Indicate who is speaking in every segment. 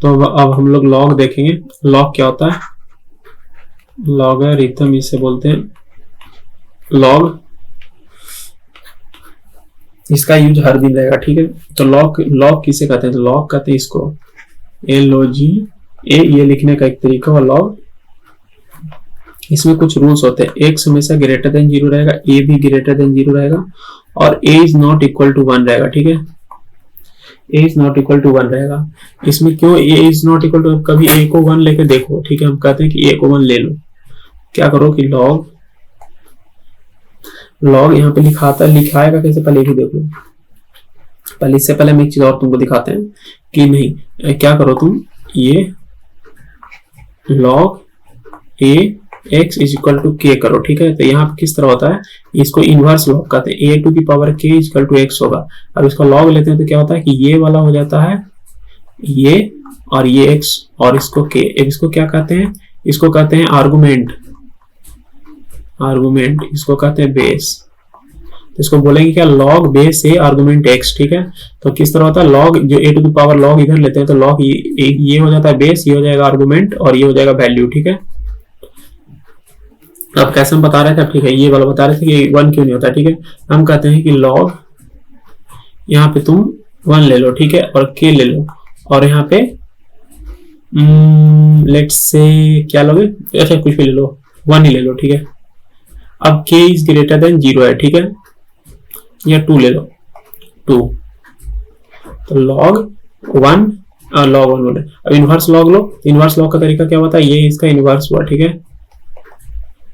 Speaker 1: तो अब हम लोग लॉग देखेंगे। लॉग क्या होता है? लॉगरिथम इसे बोलते हैं। लॉग इसका यूज हर दिन रहेगा, ठीक है। तो लॉग किसे कहते हैं? तो लॉग कहते हैं इसको LOG ये लिखने का एक तरीका है लॉग। इसमें कुछ रूल्स होते हैं। एक्स हमेशा ग्रेटर देन 0 रहेगा, ए भी ग्रेटर देन 0 रहेगा, और ए इज नॉट इक्वल टू 1 रहेगा, ठीक है। ए इज नॉट इक्वल टू 1 रहेगा। इसमें क्यों ए इज नॉट इक्वल टू? कभी ए को 1 लेके देखो, ठीक है। हम कहते हैं कि ए को 1 ले लो। क्या करो कि लॉग यहाँ पे लिखाएगा कैसे, पहले भी देख लो। पहले इससे पहले हम एक चीज और तुमको दिखाते हैं कि नहीं, क्या करो तुम, ये log a x is equal to k करो, ठीक है। तो यहाँ पे किस तरह होता है, इसको इनवर्स लॉग कहते हैं। ए टू दी पावर के इज इक्वल टू एक्स होगा। अब इसका लॉग लेते हैं तो क्या होता है कि ये वाला हो जाता है ये, और ये एक्स, और इसको के। इसको क्या कहते हैं? इसको कहते हैं आर्गुमेंट। इसको कहते हैं बेस। तो इसको बोलेंगे क्या? Log base a argument x, ठीक है। तो किस तरह होता है लॉग, जो ए टू द पावर लॉग इधर लेते हैं तो लॉग ये हो जाता है बेस, ये हो जाएगा आर्गुमेंट, और ये हो जाएगा वैल्यू, ठीक है। अब कैसे हम बता रहे थे, ठीक है, ये वाला बता रहे थे कि 1 क्यों नहीं होता, ठीक है। हम कहते हैं कि लॉग यहाँ पे तुम 1 ले लो, ठीक है, और के ले लो, और यहाँ पे लेट्स से क्या लोगे, अच्छा कुछ भी ले लो, 1 ही ले लो, ठीक है। अब k इज ग्रेटर देन 0 है, ठीक है, या 2 ले लो, 2। तो log 1 बोले। अब इनवर्स लॉग लो। इनवर्स लॉग का तरीका क्या होता है? ये इसका इनवर्स हुआ, ठीक है,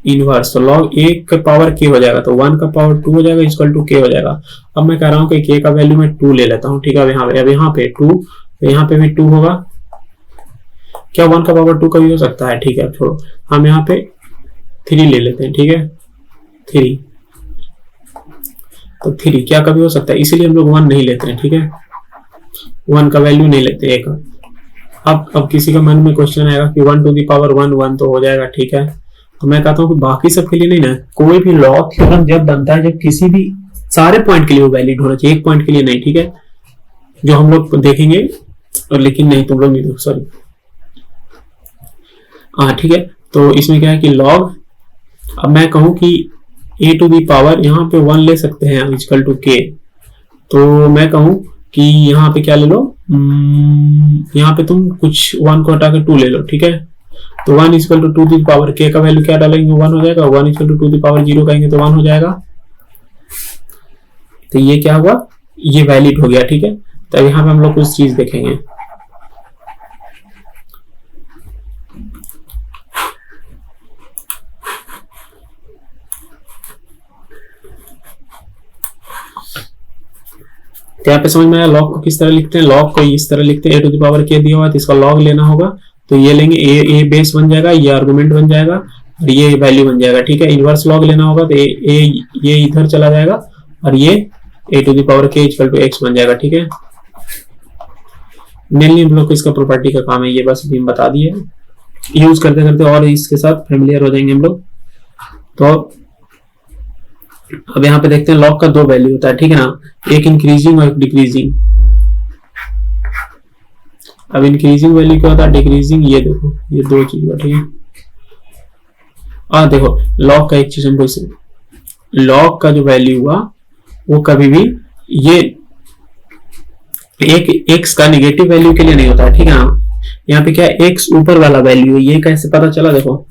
Speaker 1: इनवर्स। तो log 1 का पावर k हो जाएगा, तो 1 का पावर 2 हो जाएगा, इक्वल टू k हो जाएगा। अब मैं कह रहा हूँ कि k का वैल्यू मैं 2 ले लेता हूँ, ठीक है। अब यहाँ पे 2, तो यहाँ पे भी 2 होगा। क्या 1 का पावर 2 का भी हो सकता है? ठीक है, छोड़ो, हम यहाँ पे 3 ले लेते हैं, ठीक है, 3। तो 3 क्या कभी हो सकता है, इसीलिए हम लोग 1 नहीं लेते हैं, ठीक है, 1 का वैल्यू नहीं लेते एक। अब किसी का मन में क्वेश्चन आएगा कि 1 टू दी पावर 1 तो हो जाएगा, ठीक है। तो मैं कहता हूँ कि बाकी सब के लिए नहीं ना, कोई भी लॉग थ्योरम जब बनता है, जब किसी भी सारे पॉइंट के लिए वो वैलिड होना चाहिए, एक पॉइंट के लिए नहीं, ठीक है, जो हम लोग देखेंगे। और लेकिन नहीं, तुम लोग नहीं देखो, सॉरी, हाँ ठीक है। तो इसमें क्या है कि लॉग, अब मैं कहूं कि ए टू दी पावर यहाँ पे 1 ले सकते हैं इक्वल टू के, तो मैं कहूं कि यहाँ पे क्या ले लो, यहाँ पे तुम कुछ 1 को हटा के 2 ले लो, ठीक है। तो 1 इक्वल टू 2 दी पावर के का वैल्यू क्या डालेंगे, 1 हो जाएगा। 1 इक्वल टू 2 दी पावर 0 कहेंगे तो 1 हो जाएगा। तो ये क्या हुआ, ये वैलिड हो गया, ठीक है। तो यहाँ पे हम लोग कुछ चीज देखेंगे। तो यहाँ पे समझ में आया लॉग को किस तरह लिखते हैं। लॉग को इस तरह लिखते हैं, ए टू द पावर के दिया हुआ है, तो इसका लॉग लेना होगा। तो ये लेंगे, ए बेस बन जाएगा, ये आर्गुमेंट बन जाएगा, और ये वैल्यू बन जाएगा, ठीक है। इनवर्स लॉग लेना होगा तो ये इधर चला जाएगा, और ये ए टू द पावर के इक्वल टू एक्स बन जाएगा, ठीक है। मेनली हम लोग को इसका प्रॉपर्टी का काम है, ये बस भी हम बता दिए, यूज करते करते और इसके साथ फेमिलियर हो जाएंगे हम लोग। तो अब यहाँ पे देखते हैं लॉग का 2 वैल्यू होता है, ठीक है ना, एक इंक्रीजिंग और एक डिक्रीजिंग। अब इंक्रीजिंग वैल्यू क्या होता है, डिक्रीजिंग, ये देखो, ये 2 चीज हुआ, ठीक है। देखो लॉग का एक चीज हमको, लॉग का जो वैल्यू हुआ वो कभी भी ये एक एक्स का नेगेटिव वैल्यू के लिए नहीं होता है, ठीक है ना। यहाँ पे क्या है, एक्स ऊपर वाला वैल्यू है, ये कैसे पता चला, देखो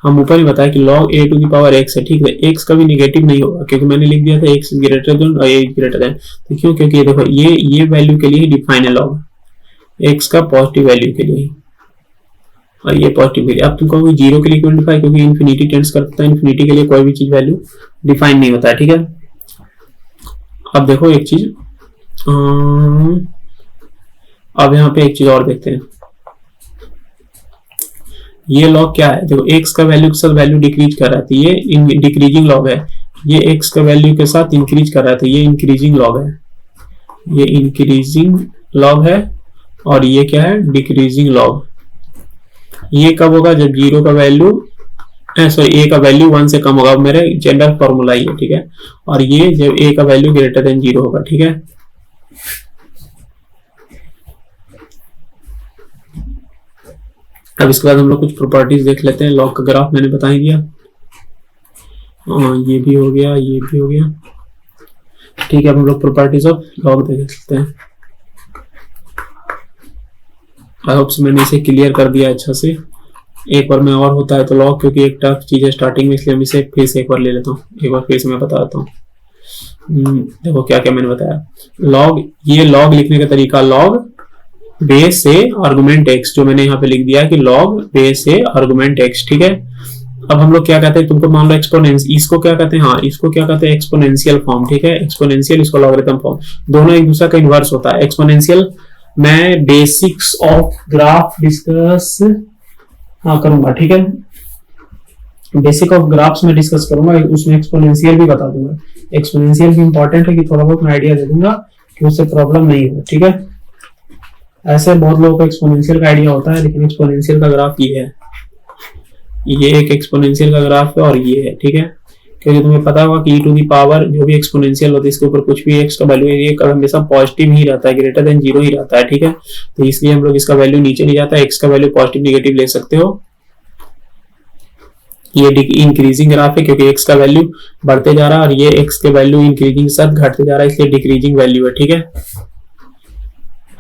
Speaker 1: हम ऊपर ही बताया कि log a to the power x है, ठीक है। x कभी नेगेटिव नहीं होगा, क्योंकि मैंने लिख दिया था x ग्रेटर देन और a ग्रेटर देन। तो क्यों, क्योंकि ये देखो ये वैल्यू के लिए ही डिफाइन है log, x का पॉजिटिव वैल्यू के लिए, और ये पॉजिटिव के लिए। अब तुम कहोगे 0 के लिए क्यों डिफाइन, क्योंकि इन्फिनिटी टेंड्स करता है, इन्फिनिटी के लिए कोई भी चीज वैल्यू डिफाइन नहीं होता है, ठीक है। अब देखो एक चीज, अब यहाँ पे एक चीज और देखते हैं, ये लॉग क्या है, देखो x का वैल्यू के साथ वैल्यू डिक्रीज कर रहा है, तो ये डिक्रीजिंग लॉग है। ये x का वैल्यू के साथ इंक्रीज कर रहा है, तो ये इंक्रीजिंग लॉग है, ये इंक्रीजिंग लॉग है। और ये क्या है, डिक्रीजिंग लॉग। ये कब होगा, जब 0 का वैल्यू, सॉरी a का वैल्यू 1 से कम होगा, मेरा जनरल फॉर्मूला ही है, ठीक है। और ये जब a का वैल्यू ग्रेटर देन 0 होगा, ठीक है। अब इसके बाद हम लोग कुछ प्रॉपर्टीज देख लेते हैं। लॉग का ग्राफ मैंने बता ही दिया। ये भी हो गया, ये भी हो गया, ठीक है। अब हम लोग प्रॉपर्टीज ऑफ लॉग देख लेते हैं। आई होप मैंने इसे क्लियर कर दिया अच्छा से। एक बार में और होता है तो लॉग, क्योंकि एक टफ चीज है स्टार्टिंग में, इसलिए हम इसे फिर से एक बार ले लेता हूँ। एक बार फिर से मैं बताता हूँ। देखो क्या क्या मैंने बताया। लॉग, ये लॉग लिखने का तरीका, लॉग बेस से आर्गुमेंट एक्स, जो मैंने यहाँ पे लिख दिया है कि लॉग बेस से आर्गुमेंट एक्स, ठीक है। अब हम लोग क्या कहते हैं, तुमको मान लो एक्सपोनेंस, इसको क्या कहते हैं, हाँ इसको क्या कहते हैं, एक्सपोनेंशियल फॉर्म, ठीक है। एक्सपोनेंशियल, इसको लॉगरिथम फॉर्म, दोनों एक दूसरे का इन्वर्स होता है। एक्सपोनेंशियल मैं बेसिक्स ऑफ ग्राफ डिस्कस करूंगा, ठीक है। बेसिक ऑफ ग्राफ्स में डिस्कस करूंगा, उसमें एक्सपोनेंशियल भी बता दूंगा। एक्सपोनेंशियल भी इंपॉर्टेंट है कि थोड़ा बहुत मैं आइडिया दे दूंगा कि उससे प्रॉब्लम नहीं हो, ठीक है। ऐसे बहुत लोगों को एक्सपोनेंशियल का आइडिया होता है, लेकिन एक्सपोनेंशियल का ग्राफ ये है, ये एक एक्सपोनेंशियल का ग्राफ है और ये है, ठीक है। क्योंकि तुम्हें पता होगा कि e टू दी पावर जो भी एक्सपोनेंशियल होती है, इसके ऊपर कुछ भी x का वैल्यू है, ये हमेशा पॉजिटिव ही रहता है, ग्रेटर देन 0 ही रहता है, ठीक है। तो इसलिए हम लोग इसका वैल्यू नीचे नहीं जाता है, x का वैल्यू पॉजिटिव निगेटिव ले सकते हो। ये इंक्रीजिंग ग्राफ है क्योंकि x का वैल्यू बढ़ते जा रहा है और ये x के वैल्यू इंक्रीजिंग साथ घटते जा रहा है, इसलिए डिक्रीजिंग वैल्यू है, ठीक है।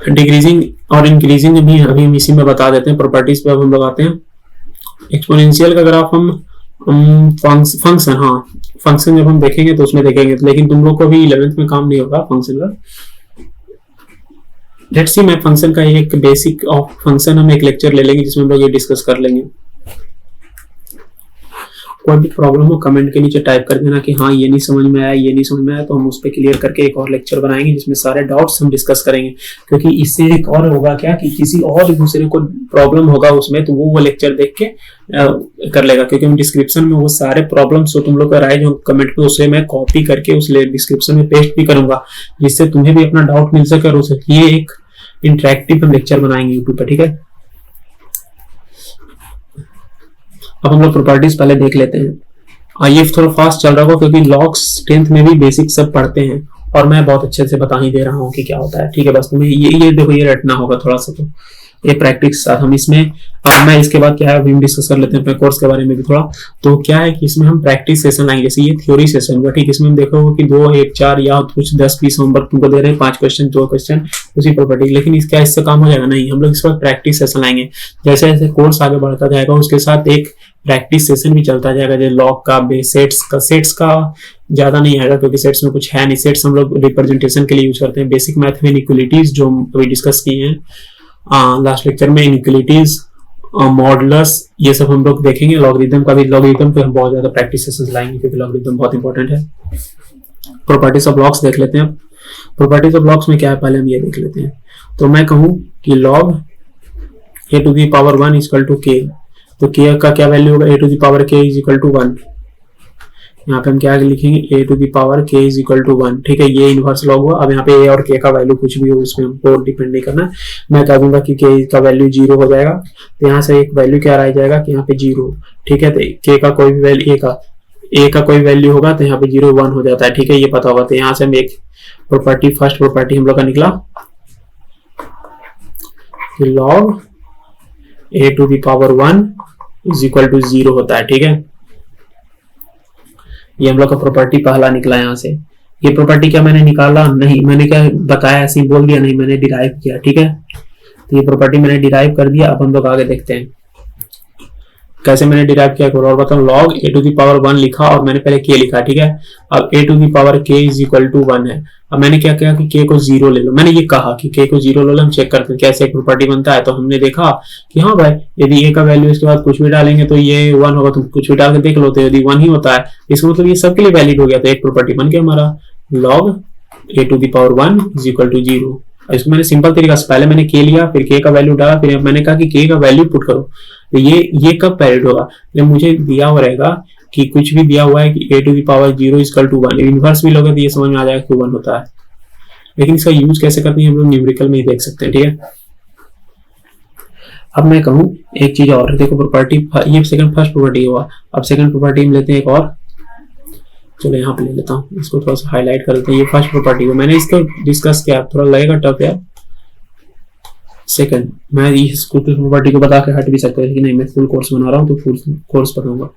Speaker 1: डिक्रीजिंग और इंक्रीजिंग भी अभी हम इसी में बता देते हैं। प्रॉपर्टीज पे अब हम लोग आते हैं। एक्सपोनेंशियल का ग्राफ हम फंक्शन, हाँ फंक्शन जब हम देखेंगे तो उसमें देखेंगे, लेकिन तुम लोग को भी 11th में काम नहीं होगा फंक्शन का। लेट्स सी, मैं फंक्शन का एक बेसिक ऑफ फंक्शन हम एक लेक्चर ले लेंगे जिसमें हम लोग ये डिस्कस कर लेंगे। कोई भी प्रॉब्लम हो कमेंट के नीचे टाइप कर देना कि हाँ ये नहीं समझ में आया, ये नहीं समझ में आया, तो हम उस पर क्लियर करके एक और लेक्चर बनाएंगे जिसमें सारे डाउट्स हम डिस्कस करेंगे। क्योंकि इससे एक और होगा क्या कि किसी और दूसरे को प्रॉब्लम होगा उसमें, तो वो लेक्चर देख के कर लेगा। क्योंकि हम डिस्क्रिप्शन में वो सारे प्रॉब्लम्स तुम लोग कराए जो कमेंट में, उसे मैं कॉपी करके उस डिस्क्रिप्शन में पेस्ट भी करूंगा, जिससे तुम्हें भी अपना डाउट मिल सके और उसे ये एक इंटरेक्टिव हम लेक्चर बनाएंगे यूट्यूब पर, ठीक है। अब हम लोग प्रॉपर्टीज पहले देख लेते हैं। ये थोड़ा फास्ट चल रहा होगा क्योंकि लॉग्स 10th में भी बेसिक सब पढ़ते हैं और मैं बहुत अच्छे से बता ही दे रहा हूँ कि क्या होता है, ठीक है। बस तुम्हें ये देखो, ये रटना होगा थोड़ा सा, तो ये प्रैक्टिस के साथ हम इसमें मैं इसके बाद क्या है अभी हम डिस्कस कर लेते हैं अपने कोर्स के बारे में भी थोड़ा। तो क्या है कि इसमें हम प्रैक्टिस सेशन आएंगे, जैसे ये थ्योरी सेशन हुआ, ठीक। इसमें हम देखोगे कि 2, 1, 4 या कुछ 10-20 होमवर्क तुमको दे रहे हैं, 5 क्वेश्चन 2 क्वेश्चन उसी प्रॉपर्टी, लेकिन इसका इससे काम हो जाएगा नहीं। हम लोग इस पर प्रैक्टिस सेशन आएंगे, जैसे जैसे कोर्स आगे बढ़ता जाएगा उसके साथ एक प्रैक्टिस सेशन भी चलता जाएगा। जैसे लॉग का, सेट्स का ज्यादा नहीं आएगा क्योंकि सेट्स में कुछ है नहीं। सेट्स हम लोग रिप्रेजेंटेशन के लिए यूज करते हैं। बेसिक मैथ में इनइक्वालिटीज जो हम अभी डिस्कस किए हैं लास्ट लेक्चर में, इनइक्वालिटीज, मॉडुलस, ये सब हम लोग देखेंगे। लॉगरिथम का भी, लॉगरिथम पे हम बहुत ज्यादा प्रैक्टिस सेशन लाएंगे क्योंकि लॉगरिथम बहुत इंपॉर्टेंट है। प्रॉपर्टीज ऑफ लॉग्स देख लेते हैं। प्रॉपर्टीज ऑफ लॉग्स में क्या है पहले हम ये देख लेते हैं। तो मैं कहूं कि log a to the power 1 equal to k, तो k का क्या वैल्यू होगा, a to the power k is equal to 1। यहाँ पे हम क्या लिखेंगे, a to the power k is equal to 1, ठीक है। ये इनवर्स लॉग हुआ। अब यहाँ पे a और k का वैल्यू कुछ भी हो उसमें हमको डिपेंड नहीं करना। मैं कह दूंगा कि k का वैल्यू 0 हो जाएगा, तो यहाँ से एक वैल्यू क्या रह जाएगा कि यहाँ पे 0, ठीक है। तो k का कोई भी वैल्यू, a का कोई वैल्यू होगा तो यहाँ पे 0, 1 हो जाता है, ठीक है। ये पता होगा। तो यहाँ से हम एक प्रॉपर्टी, फर्स्ट प्रॉपर्टी हम लोग का निकला कि log a to the power 1 is equal to 0 होता है, ठीक है। ये हम लोग का प्रॉपर्टी पहला निकला। यहाँ से ये प्रॉपर्टी क्या मैंने निकाला नहीं, मैंने क्या बताया ऐसे ही बोल दिया नहीं, मैंने डिराइव किया, ठीक है। तो ये प्रॉपर्टी मैंने डिराइव कर दिया। अब हम लोग आगे देखते हैं कैसे मैंने डिराइव किया करो और बताओ। Log a to the power 1 लिखा और मैंने पहले k लिखा, ठीक है। अब a to the power k is equal to 1 है। अब मैंने क्या किया कि k को 0 ले लो। मैंने ये कहा कि k को 0 ले लो, हम चेक करते हैं कैसे एक प्रॉपर्टी बनता है। तो हमने देखा कि हाँ भाई, यदि a का वैल्यू इसके बाद कुछ भी डालेंगे तो ये 1 होगा, तुम कुछ भी डाल के देख लो, तो यदि 1 ही होता है इसका मतलब ये सबके लिए वैलिड हो गया। तो एक प्रॉपर्टी बन गया हमारा, log a to the power 1 is equal to 0। इसको मैंने सिंपल तरीका से, पहले मैंने k लिया, फिर k का वैल्यू डाला, फिर मैंने कहा कि k का वैल्यू पुट करो। तो ये कब वैलिड होगा, जब मुझे दिया हुआ रहेगा कि कुछ भी दिया हुआ है कि a to the power 0 equal to 1, inverse भी लोगे तो ये समझ में आ जाएगा कि 1 होता है। लेकिन इसका यूज कैसे करते हैं हम लोग न्यूमेरिकल में ही देख सकते हैं, ठीक है। अब मैं कहूँ एक चीज और, देखो प्रॉपर्टी, ये सेकंड फर्स्ट प्रॉपर्टी हुआ। अब सेकंड प्रॉपर्टी में लेते हैं एक और, चलो यहाँ पे ले लेता हूँ, इसको थोड़ा सा हाईलाइट कर देते हैं। ये फर्स्ट प्रॉपर्टी को मैंने इसको डिस्कस किया, थोड़ा लगेगा टफ यार। सेकंड, मैं इस प्रॉपर्टी को बता के हट भी सकता है, लेकिन नहीं, मैं फुल कोर्स बना रहा हूँ तो फुल कोर्स बताऊंगा,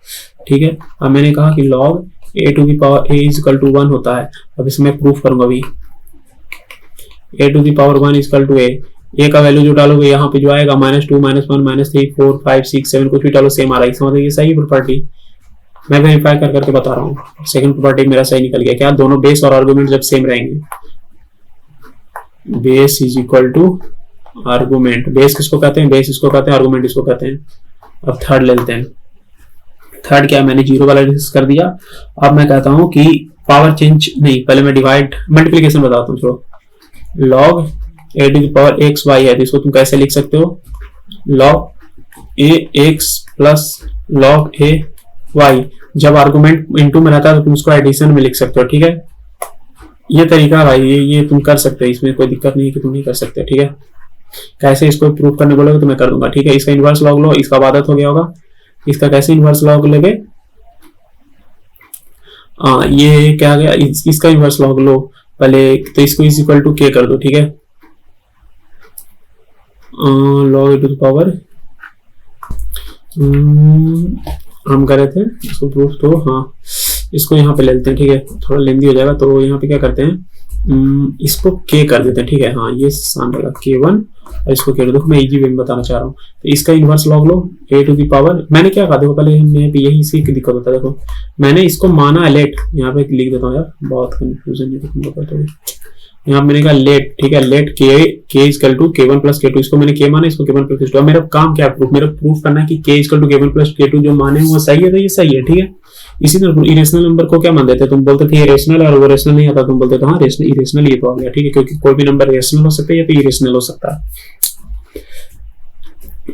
Speaker 1: ठीक है। अब मैंने कहा कि log a to the power a is equal to 1 होता है। अब इसमें प्रूफ करूंगा अभी, a to the power 1 is equal to a का वैल्यू जो डालोगे यहाँ पे जो आएगा -2 -1 -3 4 5 6 7 कुछ भी डालो सेम आ रहा है, इसका मतलब ये सही प्रॉपर्टी, मैं वेरीफाई कर करके बता रहा हूँ। सेकंड प्रॉपर्टी मेरा सही निकल गया, क्या दोनों बेस और आर्गुमेंट जब सेम रहेंगे, base is equal to argument, base किसको कहते हैं, बेस इसको कहते हैं, आर्गुमेंट इसको कहते हैं। अब थर्ड ले लेते हैं, थर्ड क्या, मैंने जीरो वाला डिस्कस कर दिया। अब मैं कहता हूं कि पावर चेंज नहीं, पहले मैं डिवाइड मल्टीप्लीकेशन बताता हूँ। चलो, log a to the power x y है, तो इसको तुम कैसे लिख सकते हो, log a x plus log a y, जब आर्गुमेंट इनटू में रहता है तो तुम उसको एडिशन में लिख सकते हो, ठीक है। ये तरीका भाई, ये तुम कर सकते हो, इसमें कोई दिक्कत नहीं है कि तुम नहीं कर सकते, ठीक है। कैसे इसको प्रूव करने बोलोगे तो मैं कर दूंगा, ठीक है। इसका इनवर्स लॉग लो, इसका आदत हो गया होगा, इसका कैसे इनवर्स लॉग लोगे, ये क्या गया, इसका इनवर्स लॉग लो पहले, तो इसको इज इक्वल टू के कर दो, ठीक है। Log a to the power हम कर रहे थे इसको प्रूफ, तो हाँ इसको यहाँ पे ले लेते हैं, ठीक है, थोड़ा लेंदी हो जाएगा, तो यहाँ पे क्या करते हैं, इसको के कर देते हैं, ठीक है। हाँ ये आसान रहेगा, k1 और इसको के, देखो मैं इजी वे में बताना चाह रहा हूँ। तो इसका इनवर्स लॉग लो a टू द पावर, मैंने क्या कहा देखो पहले, मैं भी यही इसी की दिक्कत होता है, देखो मैंने इसको माना लेट, यहाँ पे लिख देता हूँ यार, बहुत कंफ्यूजन है तुमको पता है, यहाँ मैंने कहा लेट, ठीक है, लेट के is equal to k1 plus k2, इसको मैंने k माना, इसको k1 प्लस k2। मेरा काम क्या है, प्रूफ, मेरा प्रूफ करना है कि k is equal to k1 plus k2 जो माने वो सही है, तो ये सही है, ठीक है। इसी तरह इरेशनल नंबर को क्या मान देते, तुम बोलते थे ये रेशनल है और वो रेशनल नहीं आता, तुम बोलते थे हाँ रेशनल इरेशनल, ये तो आ गया, ठीक है, क्योंकि कोई भी नंबर रेशनल हो सकता है या तो इरेशनल हो सकता है।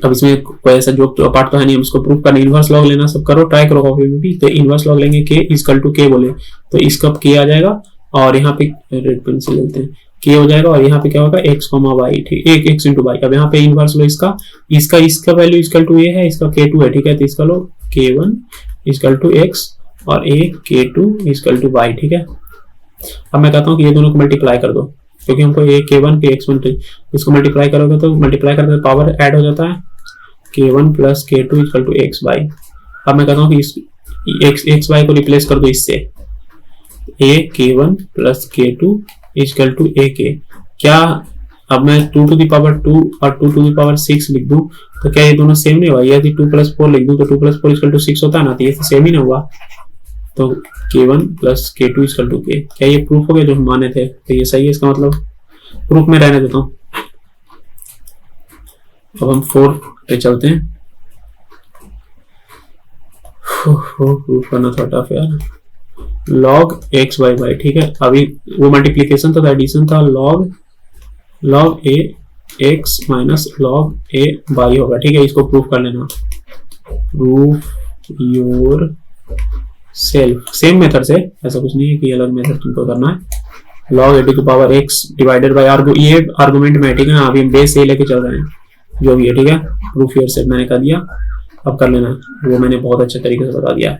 Speaker 1: अब इसमें कोई ऐसा जो पार्ट तो है नहीं, हम इसको प्रूफ करना, इनवर्स लॉग लेना सब करो, ट्राई करो कॉपी में भी। तो इनवर्स लॉग लेंगे k इजकल टू k बोले तो इसका k आ जाएगा, और यहाँ पे रेड पेंसिल लेते हैं, k हो जाएगा, और यहाँ पे क्या होगा x, y, ठीक, एक x इंटू y। अब यहाँ पे इनवर्स लो इसका वैल्यू इजकल टू a है, इसका k2 है, ठीक है, तो इसका लो k1 इजकल टू x और a k2 is equal to y, ठीक है। अब मैं कहता हूँ कि ये दोनों को मल्टीप्लाई कर दो, क्योंकि हमको a k1 पे x1, इसको मल्टीप्लाई करोगे तो मल्टीप्लाई करते पावर ऐड हो जाता है, k1 plus k2 is equal to xy। अब मैं कहता हूँ कि इस xy को रिप्लेस कर दो इससे, a k1 plus k2 is equal to a k, क्या अब मैं 2 टू द पावर 2 और 2 टू द पावर 6 लिख दूं तो क्या ये दोनों सेम नहीं हुआ, यदि 2 प्लस 4 लिख दूं तो 2 प्लस 4 इजकल टू 6 होता है ना, तो ये सेम ही ना हुआ, तो k1 plus k2 is equal to k, क्या ये प्रूफ हो गया जो हम माने थे, तो ये सही है, इसका मतलब प्रूफ में रहने देता हूँ। अब हम 4 पे चलते हैं, प्रूफ करना थोड़ा टफ यार, log x by y, ठीक है। अभी वो मल्टीप्लीकेशन था, एडिशन था, log a x minus log a y होगा, ठीक है। इसको प्रूफ कर लेना, proof your self, same method से, ऐसा कुछ नहीं है कि अलग मेथड तुमको करना है। log a to the power x divided by ये आर्गुमेंट में, ठीक है ना, अभी हम बेस ए लेके चल रहे हैं जो भी है, ठीक है। प्रूफ योर सेल्फ मैंने कर दिया, अब कर लेना, वो मैंने बहुत अच्छे तरीके से बता दिया।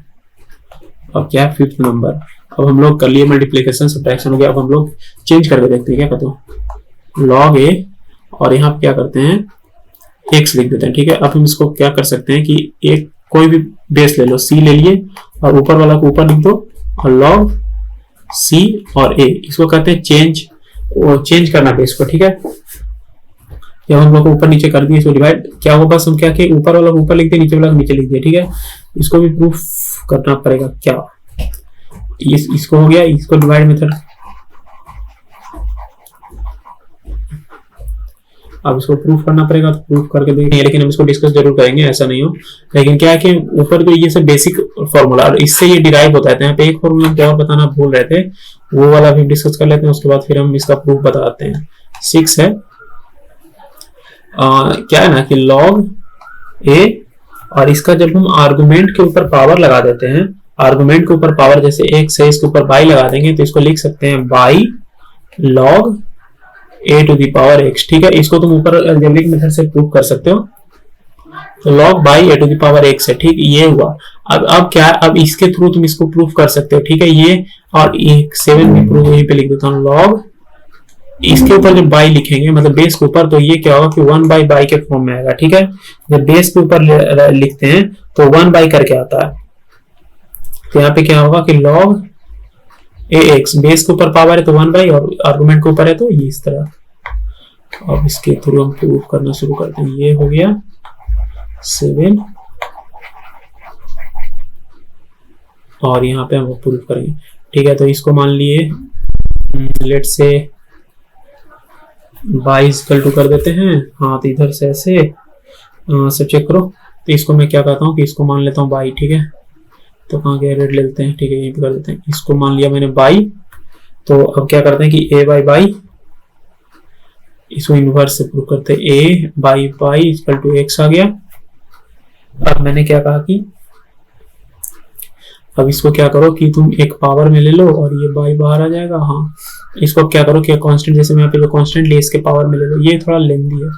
Speaker 1: अब क्या है 5th नंबर, अब हम लोग कर लिए मल्टीप्लिकेशन सब्ट्रैक्शन हो गया, अब हम लोग चेंज करके देखते हैं क्या कहते हो, log a और यहाँ पे क्या करते हैं x लिख देते हैं, ठीक है। अब हम इसको क्या कर सकते हैं कि एक कोई भी बेस ले लो, c ले लिए और ऊपर वाला को ऊपर लिख दो, और log c और a, इसको कहते हैं चेंज करना बेस को, ठीक है। जब हम लोग ऊपर नीचे कर दिए इसको डिवाइड, क्या होगा, हम क्या किए, ऊपर वाला को ऊपर लिख दिया, नीचे वाला को नीचे लिख दिया, ठीक है। इसको भी प्रूफ करना पड़ेगा, क्या इसको हो गया, इसको डिवाइड मेथड, अब इसको प्रूफ करना पड़ेगा, तो प्रूफ करके देखेंगे, लेकिन हम इसको डिस्कस जरूर करेंगे, ऐसा नहीं हो। लेकिन क्या है कि ऊपर तो ये सब बेसिक फॉर्मूला और इससे ये डिराइव होता है, यहाँ पे एक फॉर्मूला हम क्या और बताना भूल रहे थे, वो वाला भी डिस्कस कर लेते हैं, उसके बाद फिर हम इसका प्रूफ बताते हैं। 6 है, क्या है ना कि log a, और इसका जब हम आर्गुमेंट के ऊपर पावर लगा देते हैं, आर्गुमेंट के ऊपर पावर जैसे x है, इसके ऊपर y लगा देंगे, तो इसको लिख सकते हैं y log a to the power x, ठीक है। इसको तुम ऊपर अलजेब्रिक मेथड से प्रूव कर सकते हो, तो log y a to the power x है, ठीक, ये हुआ। अब क्या, अब इसके थ्रू तुम इसको प्रूफ कर सकते हो, ठीक है, ये और 7 भी प्रूफ यहीं पे लिख देता हूँ, log इसके ऊपर जब बाई लिखेंगे मतलब बेस के ऊपर, तो ये क्या होगा कि 1 बाई बाई के फॉर्म में आएगा, ठीक है। जब बेस के ऊपर लिखते हैं तो 1 बाई करके आता है, तो यहाँ पे क्या होगा कि log ax, बेस के ऊपर पावर है तो 1 बाई, और आर्गुमेंट के ऊपर है तो ये इस तरह। अब इसके थ्रू हम प्रूव करना शुरू करते हैं। ये हो गया 7, और यहाँ पे हम प्रूव करेंगे, ठीक है। तो इसको मान लिए लेट से बाई इक्वल टू कर देते हैं, हाँ तो इधर से ऐसे सब चेक करो। तो इसको मैं क्या कहता हूँ कि इसको मान लेता हूँ बाई, ठीक है। तो कहाँ के रेड ले लेते हैं, ठीक है, यहीं पे कर देते हैं। इसको मान लिया मैंने बाई, तो अब क्या करते हैं कि a बाई बाई, इसको इनवर्स से प्रूव करते हैं। a by by equal to x आ गया। अब मैंने क्या कहा कि अब इसको क्या करो कि तुम एक पावर में ले लो और ये बाई बाहर आ जाएगा। हाँ, इसको क्या करो कि कांस्टेंट, जैसे मैं यहाँ पे जो कांस्टेंट ले इसके पावर में ले लो, ये थोड़ा लेंदी है।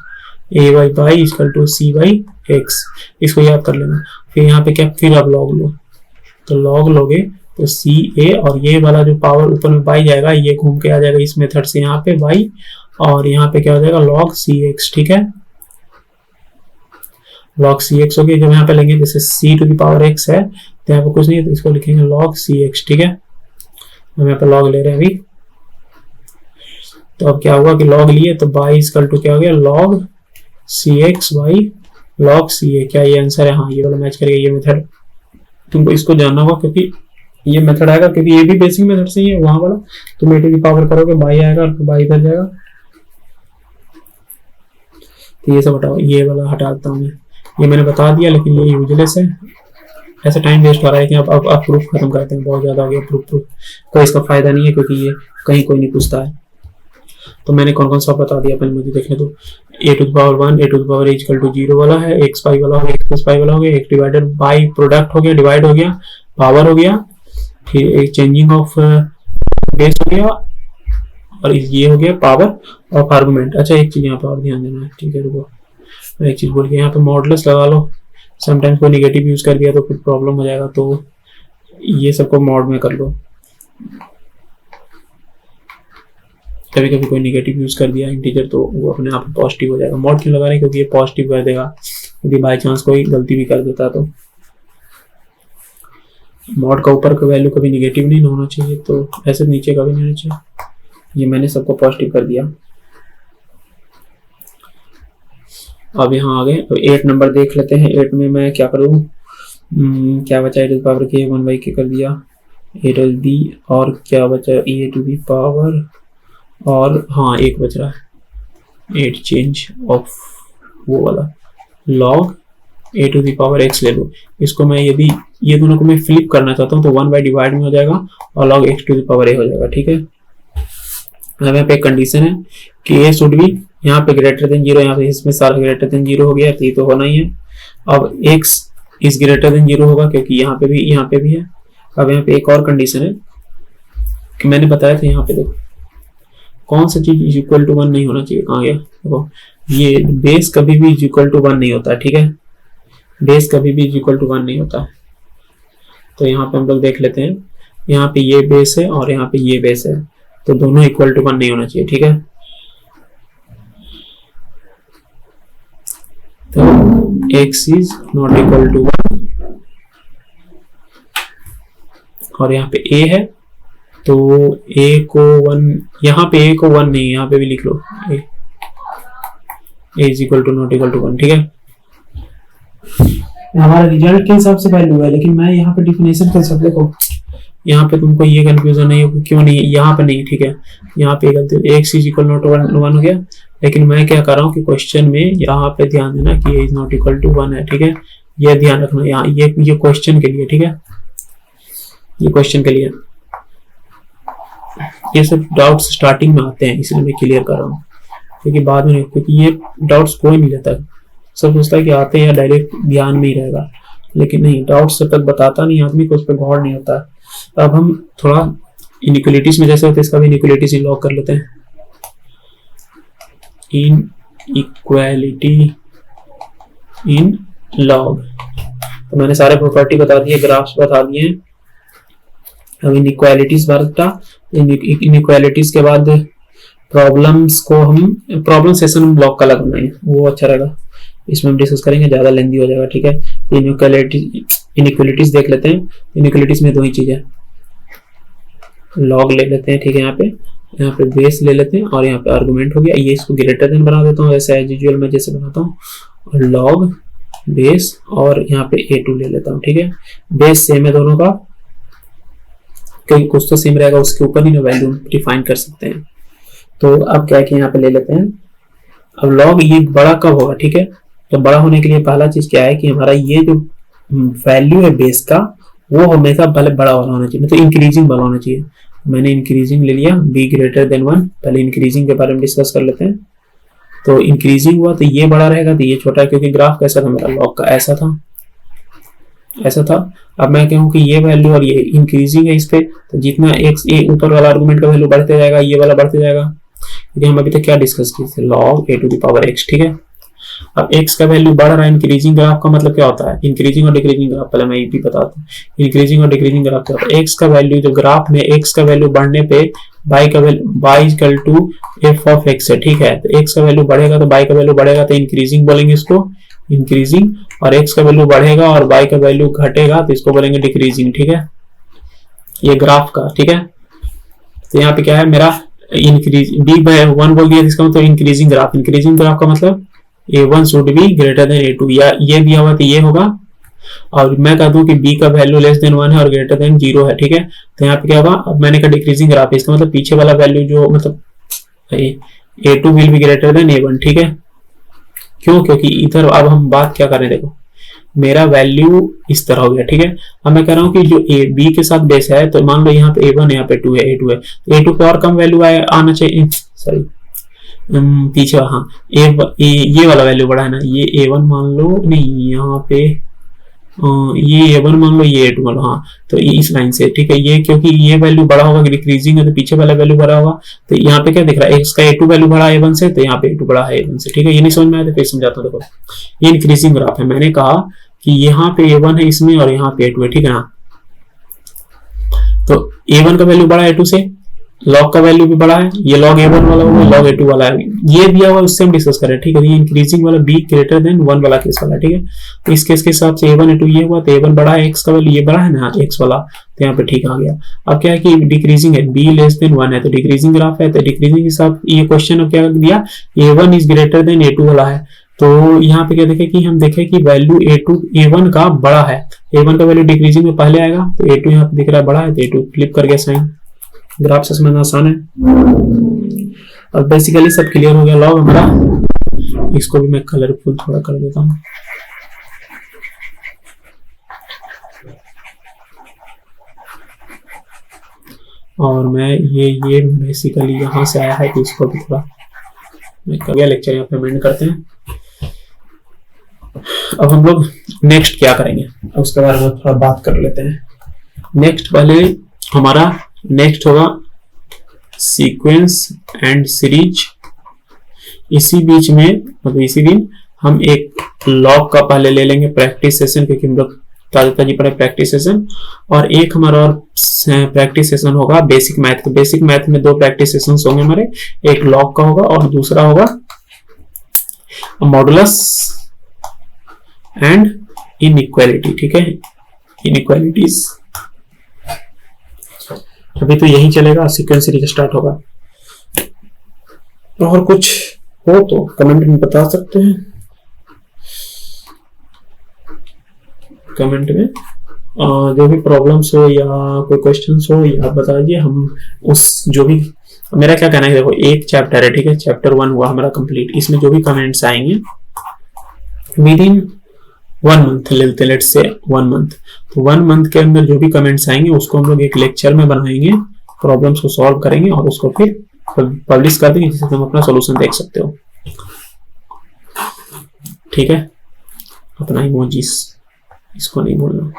Speaker 1: a by by equal to c by x, इसको याद कर लेना। फिर यहाँ पे क्या, फिर अब लॉग लो, तो लॉग लोगे तो सी ए, और ये वाला जो पावर ऊपर में बाई जाएगा ये घूम के आ जाएगा इस मेथड से यहाँ पे बाई, और यहाँ पे क्या हो जाएगा लॉग सी एक्स, ठीक है। लॉग सी एक्स हो गया। जब यहाँ पे लेंगे जैसे सी टू द पावर एक्स है तो यहाँ पे कुछ नहीं है, तो इसको लिखेंगे लॉग सी एक्स, ठीक है। हम यहाँ पे लॉग ले रहे हैं अभी। तो अब क्या हुआ कि लॉग लिए तो बाई इक्वल टू क्या हो गया log c x by log c a. क्या ये आंसर है? हाँ, ये वाला मैच करेगा। ये मेथड तुमको इसको जानना होगा क्योंकि ये मेथड आएगा, क्योंकि ये भी बेसिक मेथड से ही है वहां वाला। तुम ए टू दी पावर करोगे बाई आएगा और बाई इधर जाएगा। तो ये सब हटाओ, ये वाला हटा देता हूँ मैं, ये मैंने बता दिया लेकिन ये यूजलेस है। ऐसा टाइम वेस्ट हो रहा है कि अब प्रूफ खत्म करते हैं, बहुत ज्यादा हो गया प्रूफ। कोई इसका फायदा नहीं है क्योंकि ये कहीं कोई नहीं पूछता है। तो मैंने कौन कौन सा बता दिया, पहले मुझे देखने दो। a to the power 1, a to the power equal to 0 वाला है, x पाई वाला हो गया, x प्लस पाई वाला हो गया, एक डिवाइडेड बाई प्रोडक्ट हो गया, डिवाइड हो गया, पावर हो गया, फिर एक चेंजिंग ऑफ बेस हो गया, और ये हो गया पावर ऑफ आर्गुमेंट। अच्छा, एक चीज यहाँ पे और ध्यान देना है, ठीक है, रुको मैं एक चीज बोल के, यहाँ पे मॉडुलस लगा लो। समटाइम्स कोई निगेटिव यूज कर दिया तो फिर प्रॉब्लम हो जाएगा, तो ये सबको मॉड में कर लो। कभी कभी कोई निगेटिव यूज कर दिया इंटीजर तो वो अपने आप पॉजिटिव हो जाएगा। मॉड क्यों लगा रहे हैं? क्योंकि ये पॉजिटिव कर देगा यदि बाई चांस कोई गलती भी कर देता तो। मॉड का ऊपर का वैल्यू कभी निगेटिव नहीं होना चाहिए, तो ऐसे नीचे का भी नहीं होना चाहिए। ये मैंने सबको पॉजिटिव कर दिया। अब यहाँ आ गए, तो 8 नंबर देख लेते हैं। 8 में मैं क्या करूँ, क्या बचा, ए टू द पावर के 1 बाई के कर दिया, ए टू बी, और क्या बचा ए टू दी पावर, और हाँ एक बच रहा है 8 चेंज ऑफ वो वाला log a to the power x ले लो। इसको मैं यदि ये दोनों को मैं फ्लिप करना चाहता हूँ तो 1 बाई डिवाइड में हो जाएगा और log x to the power a हो जाएगा, ठीक है। अब यहाँ पे एक कंडीशन है कि ए शुड बी यहाँ पे ग्रेटर देन 0, यहाँ पे इसमें सारा ग्रेटर देन 0 हो गया, तो ये तो होना ही है। अब x इज ग्रेटर देन 0 होगा क्योंकि यहाँ पे भी है। अब यहाँ पे एक और कंडीशन है कि मैंने बताया था, यहाँ पे देखो कौन सा चीज इज इक्वल टू 1 नहीं होना चाहिए, कहाँ गया देखो, ये बेस कभी भी इज इक्वल टू 1 नहीं होता, ठीक है। बेस कभी भी इज इक्वल टू 1 नहीं होता। तो यहाँ पे हम लोग देख लेते हैं, यहाँ पे ये बेस है और यहाँ पे ये बेस है, तो दोनों इक्वल टू 1 नहीं होना चाहिए, ठीक है। तो x is not equal to 1 और यहाँ पे a है, तो a को 1, यहाँ पे a को 1 नहीं, यहाँ पे भी लिख लो a is equal to not equal to 1, ठीक है। हमारा रिजल्ट के हिसाब से वैल्यू है, लेकिन मैं यहाँ पे डिफिनेशन के हिसाब से देखो, यहाँ पे तुमको ये कंफ्यूजन नहीं हो, क्यों नहीं, यहाँ पे नहीं, ठीक है। यहाँ पे गलती, x इज इक्वल नॉट 1 हो गया, लेकिन मैं क्या कर रहा हूँ कि क्वेश्चन में यहाँ पे ध्यान देना कि a is not equal to 1 है, ठीक है। ये ध्यान रखना यहाँ, ये क्वेश्चन के लिए, ठीक है, ये क्वेश्चन के लिए। ये सब डाउट्स स्टार्टिंग में आते हैं, इसलिए मैं क्लियर कर रहा हूँ, क्योंकि बाद में, क्योंकि ये डाउट्स कोई नहीं लेता, सब सोचता है कि आते हैं या डायरेक्ट ध्यान में ही रहेगा, लेकिन नहीं, डाउट्स जब तक बताता नहीं आदमी को उस पर गौर नहीं होता। अब हम थोड़ा इनइक्वालिटीज में जैसे होते हैं, इसका भी इनइक्वालिटीज ही लॉग कर लेते हैं। इनइक्वालिटी इन लॉग, तो मैंने सारे प्रॉपर्टी बता दिए, ग्राफ्स बता दिए। अब इनइक्वालिटीज बारता, इनइक्वालिटीज के बाद प्रॉब्लम्स को हम प्रॉब्लम सेशन ब्लॉक का अलग बनाएंगे, वो अच्छा रहेगा, इसमें हम डिस्कस करेंगे, ज्यादा लेंदी हो जाएगा। ठीक है, इनइक्वालिटीज देख लेते हैं। इनइक्वालिटीज में दो ही चीज है, लॉग ले लेते हैं। ठीक है, यहाँ पे बेस ले लेते हैं और यहाँ पे आर्गुमेंट हो गया, ये इसको ग्रेटर देन बना देता हूँ ऐसे एज यूजुअल मैं जैसे बनाता हूँ, और लॉग बेस और यहाँ पे a2 ले लेता हूँ। ठीक है, बेस सेम है दोनों का, क्योंकि कुछ तो सेम रहेगा, उसके ऊपर ही ना वैल्यू डिफाइन कर सकते हैं। तो अब क्या है कि यहाँ पे ले लेते हैं। अब लॉग ये बड़ा कब होगा? ठीक है, तो बड़ा होने के लिए पहला चीज क्या है कि हमारा ये जो वैल्यू है बेस का, वो हमेशा पहले बड़ा वाला होना चाहिए, मतलब इंक्रीजिंग वाला होना चाहिए। मैंने इंक्रीजिंग ले लिया, b ग्रेटर देन 1। पहले इंक्रीजिंग के बारे में डिस्कस कर लेते हैं। तो इंक्रीजिंग हुआ तो ये बड़ा रहेगा, तो ये छोटा है, क्योंकि ग्राफ कैसा था मेरा लॉग का, ऐसा था, ऐसा था। अब मैं कहूँ कि ये वैल्यू और ये इंक्रीजिंग है इस पे, तो जितना x ये ऊपर वाला आर्गुमेंट का वैल्यू बढ़ते जाएगा, ये वाला बढ़ते जाएगा। क्योंकि हम अभी तक क्या डिस्कस किए थे, log a to the power x। ठीक है, अब x का वैल्यू बढ़ रहा है, इंक्रीजिंग ग्राफ का मतलब क्या होता है, इंक्रीजिंग और डिक्रीजिंग ग्राफ पहले मैं ये भी बताता हूँ। इंक्रीजिंग और डिक्रीजिंग ग्राफ क्या होता है, x का वैल्यू जो ग्राफ में x का वैल्यू बढ़ने पे y का value y equal to f of x है। ठीक है, तो x का वैल्यू बढ़ेगा तो y का वैल्यू बढ़ेगा, तो इंक्रीजिंग बोलेंगे इसको, इंक्रीजिंग। और x का वैल्यू बढ़ेगा और y का वैल्यू घटेगा तो इसको बोलेंगे डिक्रीजिंग। ठीक है, ये ग्राफ का। ठीक है, तो यहाँ पे क्या है मेरा इंक्रीज b/1 बोल दिया, इसका मतलब इंक्रीजिंग ग्राफ। इंक्रीजिंग ग्राफ का मतलब a1 should be greater than a2, या ये दिया हुआ तो ये होगा, और मैं कह दूं कि b का वैल्यू लेस देन 1 है और ग्रेटर देन 0 है। ठीक है, तो यहाँ पे क्या होगा, अब मैंने कहा डिक्रीजिंग ग्राफ, इसका मतलब पीछे वाला वैल्यू जो मतलब a2 will be greater than a1। ठीक है, क्यों? क्योंकि इधर अब हम बात क्या कर रहे हैं, देखो मेरा वैल्यू इस तरह हो गया। ठीक है, अब मैं कह रहा हूँ कि जो a b के साथ बेस है, तो मान लो यहाँ पे a1 है, यहाँ पे 2 है, a2 है, तो a2 पे और कम वैल्यू आना चाहिए, सॉरी पीछे, हाँ ये वाला वैल्यू बढ़ा है ना, ये a1 मान लो, नहीं यहाँ पे ये a1 मान लो, ये a2 मान लो, हाँ तो ये इस लाइन से। ठीक है, ये क्योंकि ये वैल्यू बड़ा होगा, डिक्रीजिंग है, तो पीछे वाला वैल्यू बड़ा होगा। तो यहाँ पे क्या दिख रहा है, x का a2 वैल्यू बड़ा है a1 से, तो यहाँ पे a2 बड़ा है a1 से। ठीक है, ये नहीं समझ में आया तो फिर समझाता हूँ। देखो ये इंक्रीजिंग ग्राफ है, मैंने कहा कि यहाँ पे a1 है इसमें और यहाँ पे a2 है। ठीक है ना, तो a1 का वैल्यू बड़ा है a2 से, लॉग का वैल्यू भी बड़ा है, ये लॉग a1 वाला होगा, लॉग a2 वाला है, ये दिया हुआ उससे हम डिस्कस करें। ठीक है, ये इंक्रीजिंग वाला b ग्रेटर देन 1 वाला केस वाला। ठीक है, तो इस केस के हिसाब से a1 a2 ये हुआ, तो a1 बड़ा है, x का वैल्यू ये बड़ा है ना x वाला, तो यहाँ पे ठीक आ गया। अब क्या है कि डिक्रीजिंग है, b लेस देन 1 है, तो डिक्रीजिंग ग्राफ है, तो डिक्रीजिंग के साथ ये क्वेश्चन अब क्या दिया, a1 is greater than a2 वाला है। तो यहाँ पे क्या देखे कि हम देखे कि वैल्यू a1 का बड़ा है, a1 का वैल्यू डिक्रीजिंग में पहले आएगा, तो a2 यहाँ पे दिख रहा है बड़ा है, तो a2 फ्लिप कर गया साइन। ग्राफ से समझना आसान है। अब बेसिकली सब क्लियर हो गया लॉग हमारा। इसको भी मैं कलरफुल थोड़ा कर देता हूँ। और मैं ये बेसिकली यहाँ से आया है, तो इसको भी थोड़ा मैं कर गया लेक्चर यहाँ पे एंड करते हैं। अब हम लोग नेक्स्ट क्या करेंगे, उसके बारे में थोड़ा बात कर लेते हैं। नेक्स्ट पहले हमारा नेक्स्ट होगा सीक्वेंस एंड सीरीज। इसी बीच में मतलब इसी दिन हम एक लॉग का पहले ले लेंगे प्रैक्टिस सेशन, क्योंकि हम लोग ताजी पढ़े प्रैक्टिस सेशन, और एक हमारा और प्रैक्टिस सेशन होगा बेसिक मैथ का। बेसिक मैथ में 2 प्रैक्टिस सेशन होंगे हमारे, एक लॉग का होगा और दूसरा होगा मॉडुलस एंड इनइक्वालिटी। ठीक है, इनइक्वालिटीज अभी तो यही चलेगा, सीक्वेंस सीरीज स्टार्ट होगा। और कुछ हो तो कमेंट में बता सकते हैं, कमेंट में जो भी प्रॉब्लम्स हो या कोई क्वेश्चंस हो या बता दीजिए। हम उस जो भी मेरा क्या कहना है, देखो एक चैप्टर है, ठीक है, चैप्टर 1 हुआ हमारा कंप्लीट, इसमें जो भी कमेंट्स आएंगे विद इन 1 मंथ लेते, लेट्स से 1 मंथ, तो 1 मंथ के अंदर जो भी कमेंट्स आएंगे उसको हम लोग एक लेक्चर में बनाएंगे, प्रॉब्लम्स को सॉल्व करेंगे और उसको फिर पब्लिश कर देंगे, जिससे तुम अपना सॉल्यूशन देख सकते हो। ठीक है, अपना इमोजीज इसको नहीं भूलना।